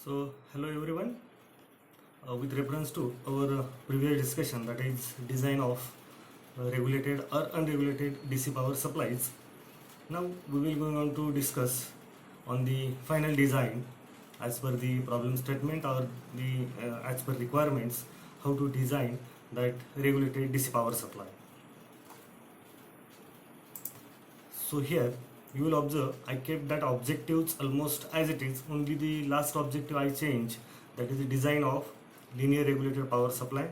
So, hello everyone. With reference to our previous discussion, that is design of regulated or unregulated DC power supplies. Now we will going on to discuss on the final design as per the problem statement or the as per requirements how to design that regulated DC power supply. So here you will observe I kept that objectives almost as it is, only the last objective I change, that is the design of linear regulated power supply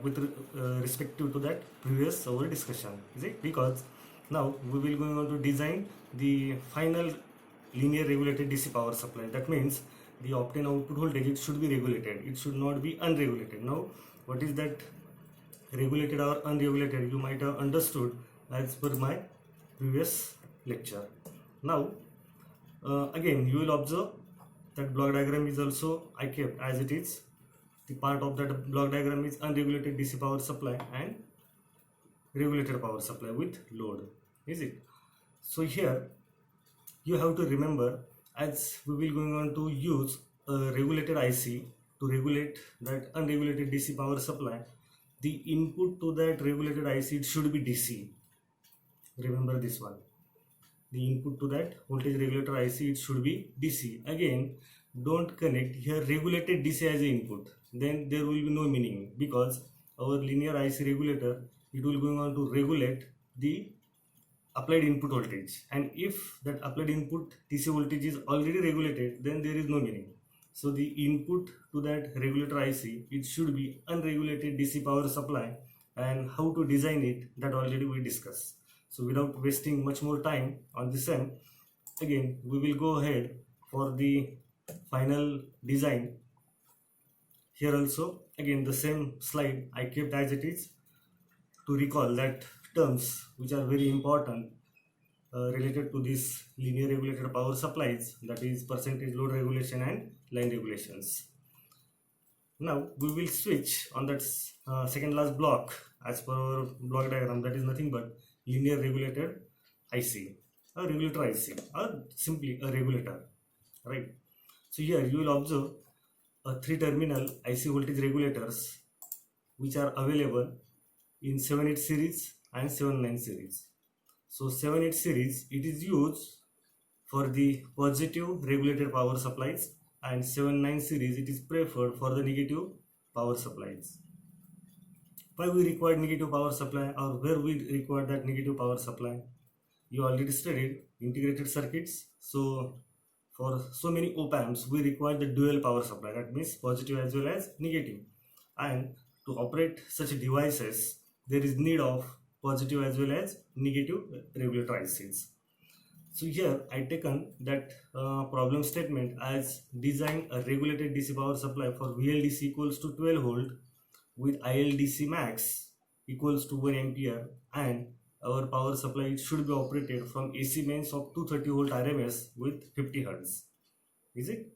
with respective to that previous our discussion, is it? Because now we will going on to design the final linear regulated DC power supply. That means the obtained output voltage, it should be regulated, it should not be unregulated. Now what is that regulated or unregulated, you might have understood as per my previous lecture. Now again you will observe that block diagram is also I kept as it is. The part of that block diagram is unregulated DC power supply and regulated power supply with load, is it? So here you have to remember, as we will going on to use a regulated IC to regulate that unregulated DC power supply, the input to that regulated IC, it should be DC. Remember this one, the input to that voltage regulator IC, it should be DC. Again, don't connect here regulated DC as an input, then there will be no meaning, because our linear IC regulator, it will going on to regulate the applied input voltage, and if that applied input DC voltage is already regulated, then there is no meaning. So the input to that regulator IC, it should be unregulated DC power supply, and how to design it, that already we discussed. So without wasting much more time on the same, again we will go ahead for the final design. Here also again the same slide I kept as it is, to recall that terms which are very important related to this linear regulated power supplies, that is percentage load regulation and line regulations. Now we will switch on that second last block as per our block diagram, that is nothing but linear regulated IC, a regulator IC, or simply a regulator, right? So here you will observe a 3-terminal IC voltage regulators which are available in 7/8 series and 7/9 series. So 7/8 series, it is used for the positive regulated power supplies, and 7/9 series, it is preferred for the negative power supplies. Why we require negative power supply, or where we require that negative power supply? You already studied integrated circuits. So for so many op-amps, we require the dual power supply, that means positive as well as negative. And to operate such devices, there is need of positive as well as negative regulator ICs. So here I taken that problem statement as design a regulated DC power supply for VLDC equals to 12 volt with ILDC max equals to 1 ampere, and our power supply, it should be operated from AC mains of 230 volt RMS with 50 Hz, is it?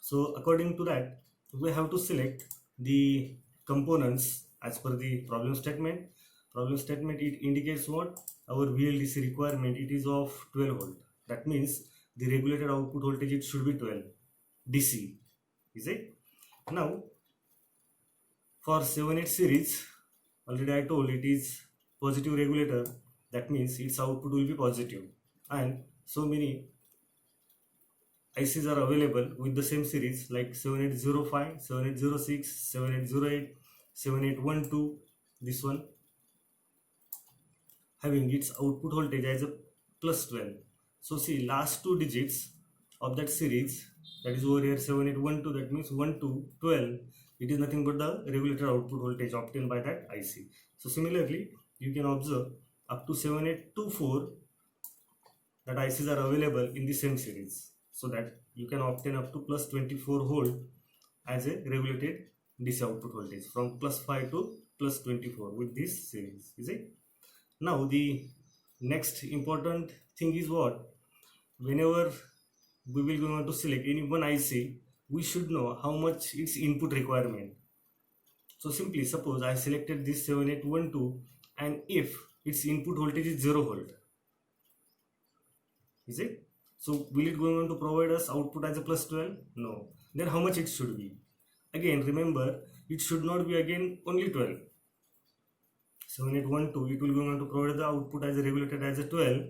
So according to that, we have to select the components as per the problem statement. Problem statement, it indicates what? Our VLDC requirement, it is of 12 volt. That means the regulated output voltage, it should be 12 DC, is it? Now for 7/8 series, already I told it is positive regulator, that means its output will be positive, and so many ICs are available with the same series like 7805, 7806, 7808, 7812, this one having its output voltage as a plus 12. So see, last two digits of that series, that is over here 7812, that means 1 to 12, it is nothing but the regulated output voltage obtained by that IC. So similarly, you can observe up to 7824 that ICs are available in the same series, so that you can obtain up to plus 24 volt as a regulated DC output voltage from plus 5 to plus 24 with this series, is it? Now the next important thing is what? Whenever we will go on to select any one IC, we should know how much its input requirement. So simply suppose I selected this 7812, and if its input voltage is 0 volt, is it? So will it going to provide us output as a plus 12? No. Then how much it should be? Again, remember, it should not be again only 12. 7812, it will going to provide the output as a regulated as a 12.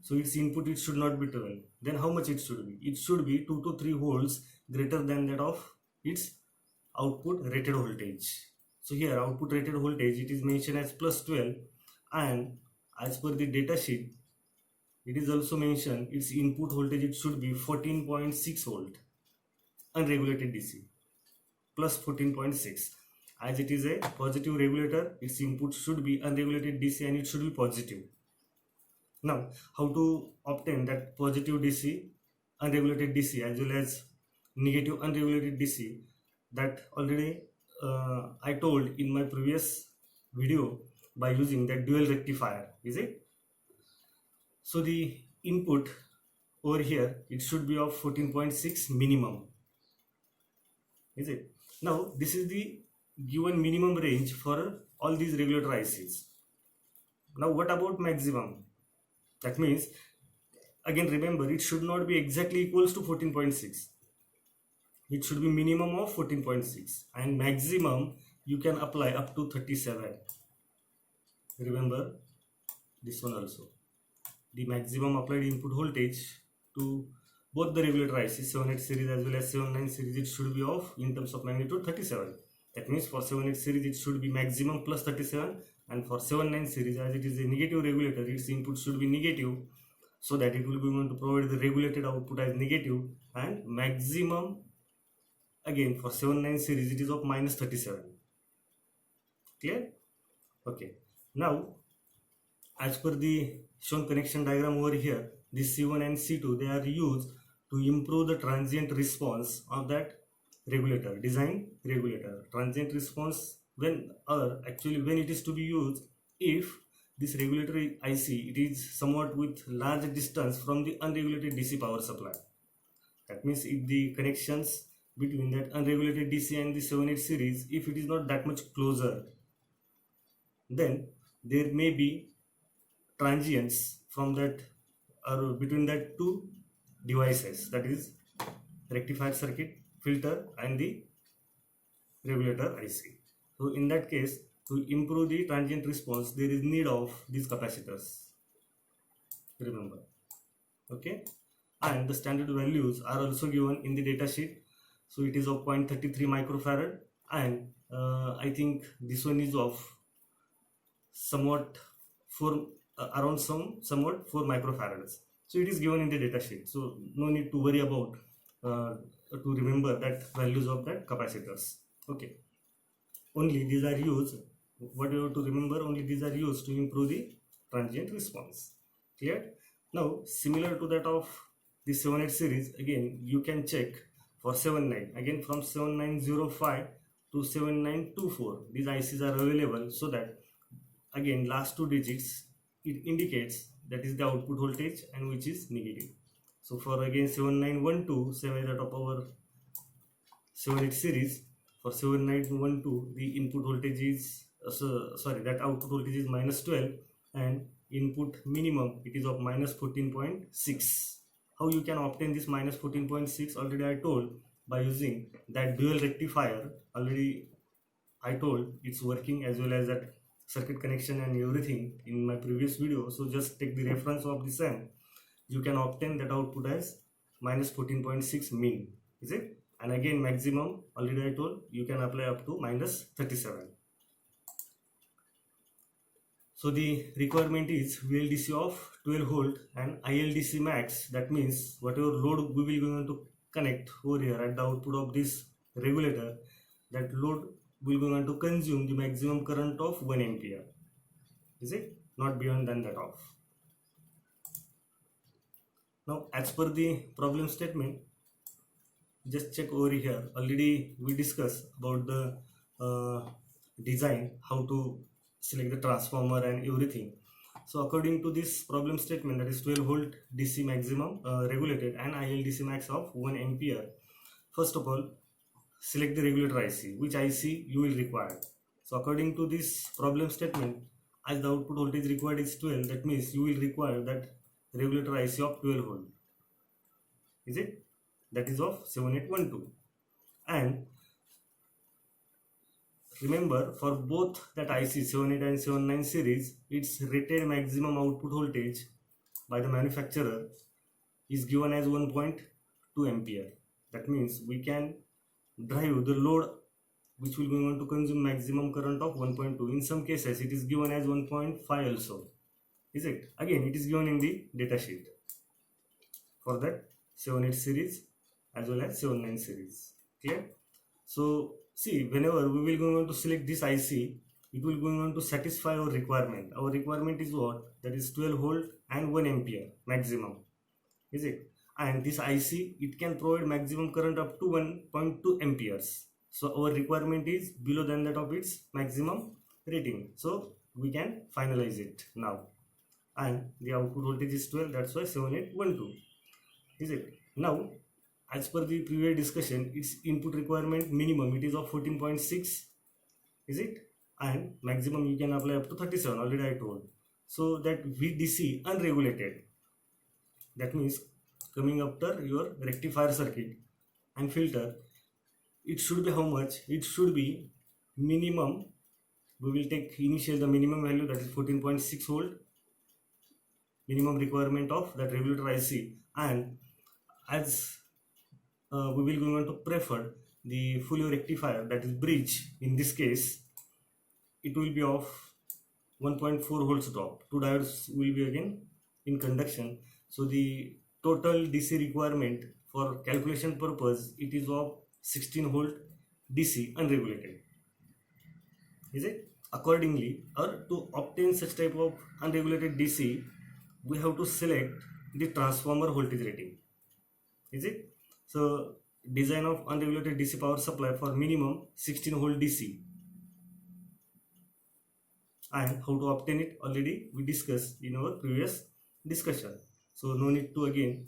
So its input, it should not be 12. Then how much it should be? It should be 2 to 3 volts greater than that of its output rated voltage. So here output rated voltage, it is mentioned as plus 12, and as per the data sheet, it is also mentioned its input voltage, it should be 14.6 volt unregulated DC plus 14.6. As it is a positive regulator, its input should be unregulated DC and it should be positive. Now, how to obtain that positive DC, unregulated DC as well as negative unregulated DC, that already I told in my previous video by using that dual rectifier, is it? So the input over here, it should be of 14.6 minimum, is it? Now this is the given minimum range for all these regulator ICs. Now what about maximum? That means, again remember, it should not be exactly equals to 14.6. It should be minimum of 14.6 and maximum you can apply up to 37. Remember this one also. The maximum applied input voltage to both the regulator IC 78 series as well as 79 series, it should be of in terms of magnitude 37. That means for 78 series it should be maximum plus 37, and for 79 series, as it is a negative regulator, its input should be negative, so that it will be going to provide the regulated output as negative, and maximum again for 79 series it is of minus 37. Clear? Okay. Now as per the shown connection diagram over here, this C1 and C2, they are used to improve the transient response of that regulator, design regulator. Transient response when it is to be used if this regulatory IC, it is somewhat with large distance from the unregulated DC power supply. That means if the connections between that unregulated DC and the 78 series, if it is not that much closer, then there may be transients from that or between that two devices, that is rectifier circuit, filter and the regulator IC. So in that case, to improve the transient response, there is need of these capacitors, remember. Okay, and the standard values are also given in the data sheet. So it is of 0.33 microfarad, and I think this one is of somewhat around somewhat 4 microfarads. So it is given in the data sheet, so no need to worry about to remember that values of that capacitors. Okay, only these are used, what you have to remember, only these are used to improve the transient response. Clear? Now similar to that of the 78 series, again you can check for 79, again from 7905 to 7924, these ICs are available, so that again last two digits it indicates that is the output voltage and which is negative. So for again 7912, same as that of our 78 series, for 7912 the input voltage is that output voltage is minus 12, and input minimum it is of minus 14.6. How you can obtain this minus 14.6? Already I told, by using that dual rectifier. Already I told it's working, as well as that circuit connection and everything in my previous video. So just take the reference of the same. You can obtain that output as minus 14.6 min, is it? And again maximum, already I told, you can apply up to minus 37. So the requirement is VLDC of 12 volt and ILDC max. That means whatever load we will going to connect over here at the output of this regulator, that load will going to consume the maximum current of 1 ampere. Is it? Not beyond than that of. Now as per the problem statement, just check over here. Already we discussed about the design, how to select the transformer and everything. So according to this problem statement, that is 12 volt DC maximum regulated and ILDC max of 1 ampere. First of all, select the regulator IC, which IC you will require. So according to this problem statement, as the output voltage required is 12, that means you will require that regulator IC of 12 volt. is it? That is of 7812. And remember, for both that IC 78 and 79 series, its rated maximum output voltage by the manufacturer is given as 1.2 ampere. That means we can drive the load which will be going to consume maximum current of 1.2. In some cases it is given as 1.5 also, is it? Again, it is given in the data sheet for that 78 series as well as 79 series. Clear? So see, whenever we will going to select this IC, it will going to satisfy our requirement. Our requirement is what? That is 12 volt and 1 ampere maximum, is it? And this IC, it can provide maximum current up to 1.2 amperes. So our requirement is below than that of its maximum rating. So we can finalize it now. And the output voltage is 12, that's why 7812, is it? Now, as per the previous discussion, its input requirement minimum it is of 14.6, is it? And maximum you can apply up to 37, already I told. So that VDC unregulated, that means coming after your rectifier circuit and filter, it should be how much? It should be minimum. We will take initial the minimum value, that is 14.6 volt, minimum requirement of that regulator IC, and as we will going to prefer the fully rectifier, that is bridge. In this case, it will be of 1.4 volts drop. Two diodes will be again in conduction. So the total DC requirement for calculation purpose, it is of 16 volt DC unregulated, is it? Accordingly, or to obtain such type of unregulated DC, we have to select the transformer voltage rating, is it? So design of unregulated DC power supply for minimum 16 volt DC, and how to obtain it already we discussed in our previous discussion, so no need to again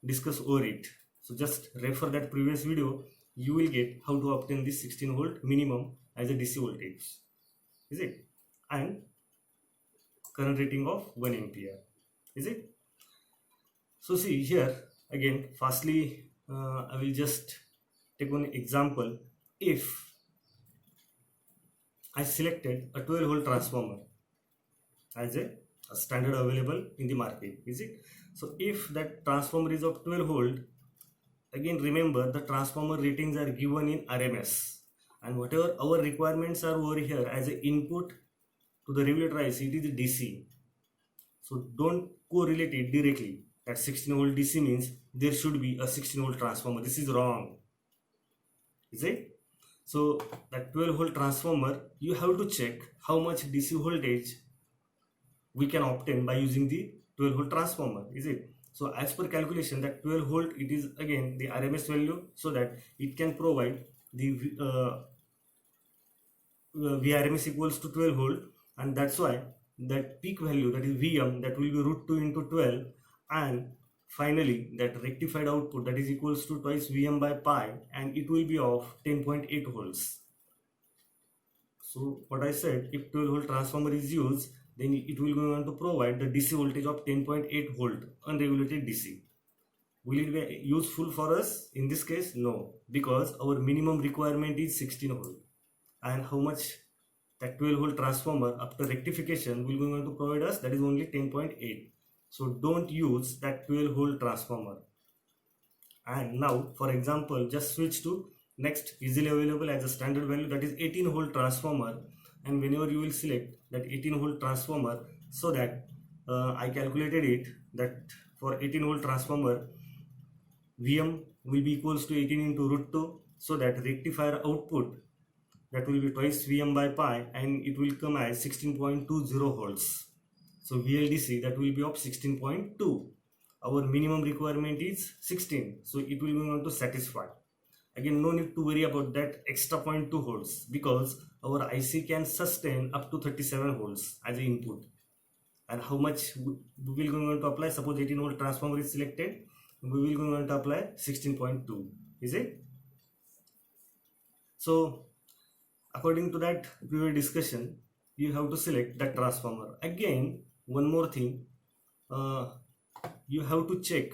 discuss over it. So just refer that previous video, you will get how to obtain this 16 volt minimum as a DC voltage, is it? And current rating of 1 ampere, is it? So see here again, firstly I will just take one example. If I selected a 12 volt transformer as a standard available in the market, is it? So if that transformer is of 12 volt, again remember the transformer ratings are given in RMS, and whatever our requirements are over here as an input to the regulator IC, it is DC. So don't correlate it directly that 16 volt DC means there should be a 16 volt transformer. This is wrong, is it? So that 12 volt transformer, you have to check how much DC voltage we can obtain by using the 12 volt transformer, is it? So as per calculation, that 12 volt, it is again the RMS value, so that it can provide the Vrms equals to 12 volt, and that's why that peak value, that is Vm, that will be root 2 into 12, and finally that rectified output, that is equals to twice Vm by pi, and it will be of 10.8 volts. So what I said, if 12 volt transformer is used, then it will go on to provide the DC voltage of 10.8 volt unregulated DC. Will it be useful for us in this case? No, because our minimum requirement is 16 volt, and how much that 12 volt transformer after rectification will going to provide us, that is only 10.8. So don't use that 12 volt transformer. And now for example, just switch to next easily available as a standard value, that is 18 volt transformer, and whenever you will select that 18 volt transformer, so that I calculated it that for 18 volt transformer Vm will be equals to 18 into root 2, so that rectifier output, that will be twice Vm by pi, and it will come as 16.20 volts. So VLDC, that will be of 16.2. Our minimum requirement is 16, so it will be going to satisfy. Again, no need to worry about that extra 0.2 volts, because our IC can sustain up to 37 volts as an input. And how much we will going to apply? Suppose 18 volt transformer is selected, we will going to apply 16.2, is it? So according to that previous discussion, you have to select that transformer. Again, one more thing, you have to check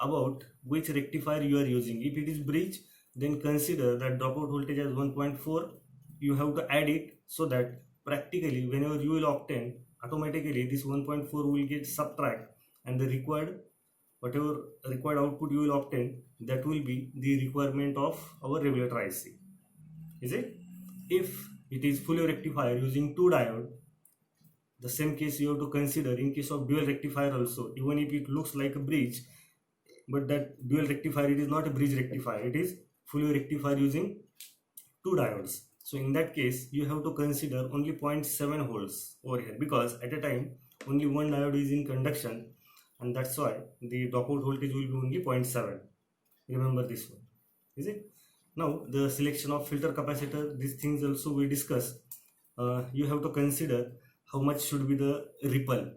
about which rectifier you are using. If it is bridge, then consider that dropout voltage as 1.4. You have to add it so that practically whenever you will obtain, automatically this 1.4 will get subtract, and the required, whatever required output you will obtain, that will be the requirement of our regulator IC. Is it? If it is fully rectifier using 2 diode, the same case you have to consider in case of dual rectifier also. Even if it looks like a bridge, but that dual rectifier, it is not a bridge rectifier, it is fully rectifier using 2 diodes. So in that case you have to consider only 0.7 volts over here, because at a time only one diode is in conduction, and that's why the dropout voltage will be only 0.7. Remember this one. Is it? Now the selection of filter capacitor, these things also we discuss. You have to consider how much should be the ripple.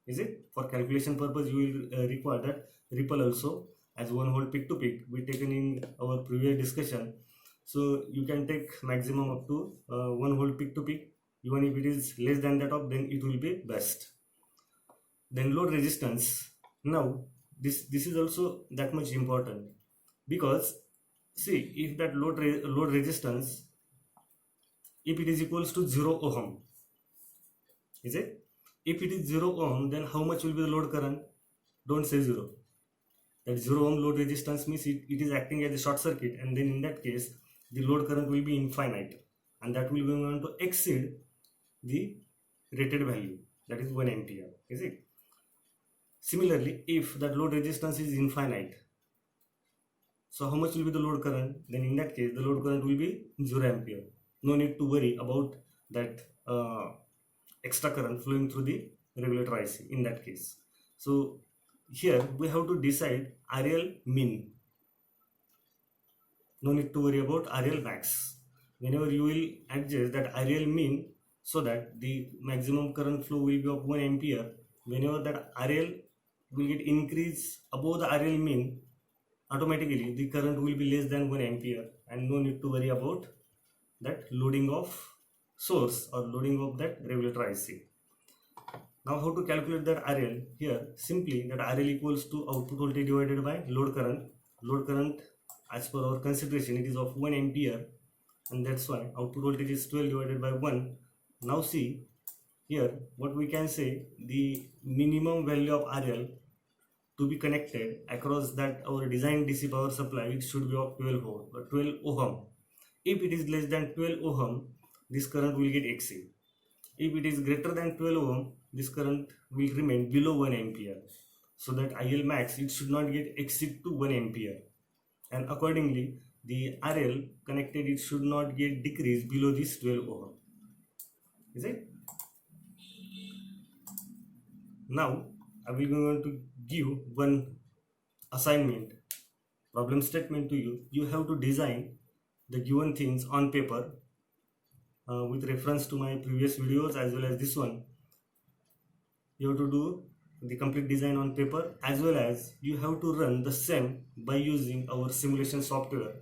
Is it? For calculation purpose you will require that ripple also as 1 volt peak to peak, we taken in our previous discussion. So you can take maximum up to 1 volt peak to peak. Even if it is less than that of, then it will be best. Then load resistance. Now this is also that much important, because see, if that load resistance, if it is equals to 0 ohm, is it? If it is 0 ohm, then how much will be the load current? Don't say 0. That 0 ohm load resistance means it is acting as a short circuit, and then in that case the load current will be infinite, and that will be going to exceed the rated value, that is 1 ampere. Is it? Similarly, if that load resistance is infinite, so how much will be the load current? Then in that case the load current will be 0 ampere. No need to worry about that extra current flowing through the regulator IC in that case. So here we have to decide RL min. No need to worry about RL max. Whenever you will adjust that RL min so that the maximum current flow will be of 1 ampere, whenever that RL will get increase above the RL min, automatically the current will be less than 1 ampere, and no need to worry about that loading of source or loading of that regulator IC. Now how to calculate that RL? Here simply that RL equals to output voltage divided by load current. Load current as per our consideration it is of 1 ampere, and that's why output voltage is 12 divided by 1. Now see here what we can say, the minimum value of RL to be connected across that our design DC power supply, it should be of 12 ohm. If it is less than 12 ohm, this current will get exceed. If it is greater than 12 ohm, this current will remain below 1 ampere. So that IL max, it should not get exceed to 1 ampere. And accordingly, the RL connected, it should not get decreased below this 12 ohm. Is it? Now, I will going to give one assignment, problem statement to you. You have to design the given things on paper with reference to my previous videos as well as this one. You have to do the complete design on paper, as well as you have to run the same by using our simulation software.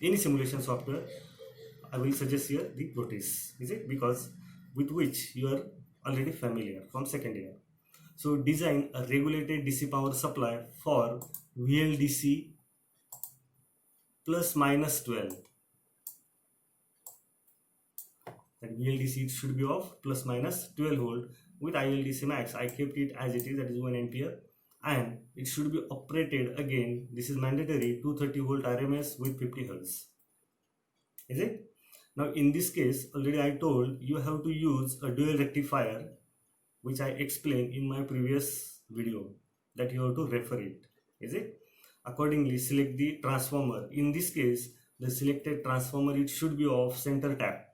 Any simulation software, I will suggest here the Proteus, is it? Because with which you are already familiar from second year. So design a regulated DC power supply for VLDC plus minus 12. That VLDC should be of plus minus 12 volt. With ILDC max, I kept it as it is, that is 1 ampere, and it should be operated again. This is mandatory 230 volt RMS with 50 Hz. Is it? Now in this case, already I told you have to use a dual rectifier, which I explained in my previous video, that you have to refer it. Is it? Accordingly, select the transformer. In this case, the selected transformer, it should be of center tap.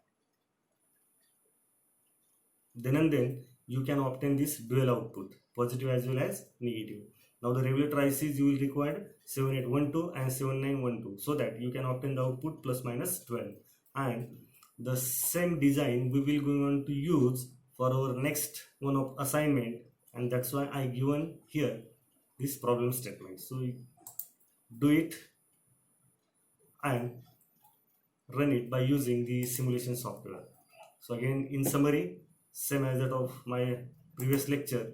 Then and then you can obtain this dual output, positive as well as negative. Now the regulator ICs you will require 7812 and 7912, so that you can obtain the output plus minus 12. And the same design we will going on to use for our next one of assignment, and that's why I given here this problem statement. So do it and run it by using the simulation software. So again, in summary, same as that of my previous lecture,